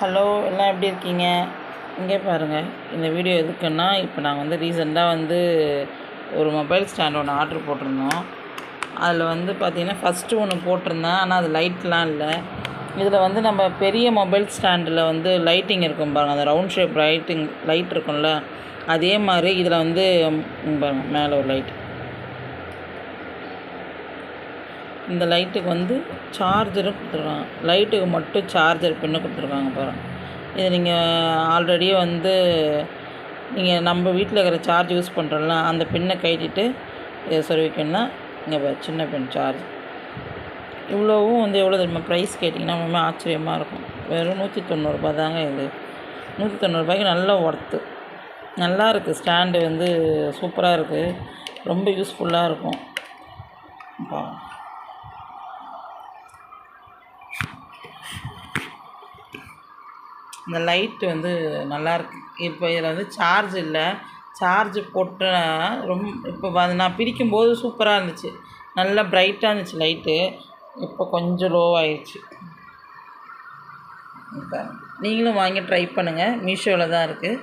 Hello, எல்லாம் எப்படி இருக்கீங்க? இங்கே பாருங்கள், இந்த வீடியோ எதுக்குன்னா, இப்போ நான் ரீசெண்டாக ஒரு மொபைல் ஸ்டாண்ட் ஒன்று ஆர்டர் போட்டிருந்தோம். அதில் பார்த்திங்கன்னா ஃபஸ்ட்டு ஒன்று போட்டிருந்தேன், ஆனால் அது லைட்லாம் இல்லை. இதில் நம்ம பெரிய மொபைல் ஸ்டாண்டில் லைட்டிங் இருக்கும் பாருங்கள், அந்த ரவுண்ட் ஷேப் லைட் இருக்கும்ல, அதே மாதிரி இதில் பாருங்கள் மேலே ஒரு லைட். இந்த லைட்டுக்கு சார்ஜரும் கொடுத்துருக்காங்க. லைட்டுக்கு மட்டும் சார்ஜர் பின்னு கொடுத்துருக்காங்க பாருங்கள். இது நீங்கள் ஆல்ரெடி நீங்கள் நம்ம வீட்டில் இருக்கிற சார்ஜ் யூஸ் பண்ணுறோம்ல, அந்த பின்னை கழட்டிட்டு இதை சொருவிக்கணும்னா இங்கே சின்ன பின் சார்ஜ். இவ்வளோவும் எவ்வளோ தெரியுமா ப்ரைஸ் கேட்டிங்கன்னா ரொம்ப ஆச்சரியமாக இருக்கும். வெறும் 190 தாங்க. இது 190 நல்ல ஒர்த்து. நல்லா இருக்குது. ஸ்டாண்டு சூப்பராக இருக்குது. ரொம்ப யூஸ்ஃபுல்லாக இருக்கும். இந்த லைட்டு நல்லாயிருக்கு. இப்போ இதில் சார்ஜ் இல்லை. சார்ஜ் போட்டு இப்போ நான் பிரிக்கும்போது சூப்பராக இருந்துச்சு, நல்லா ப்ரைட்டாக இருந்துச்சு லைட்டு. இப்போ கொஞ்சம் லோவாகிடுச்சு. நீங்களும் வாங்கி ட்ரை பண்ணுங்கள். மீஷோவில் தான் இருக்குது.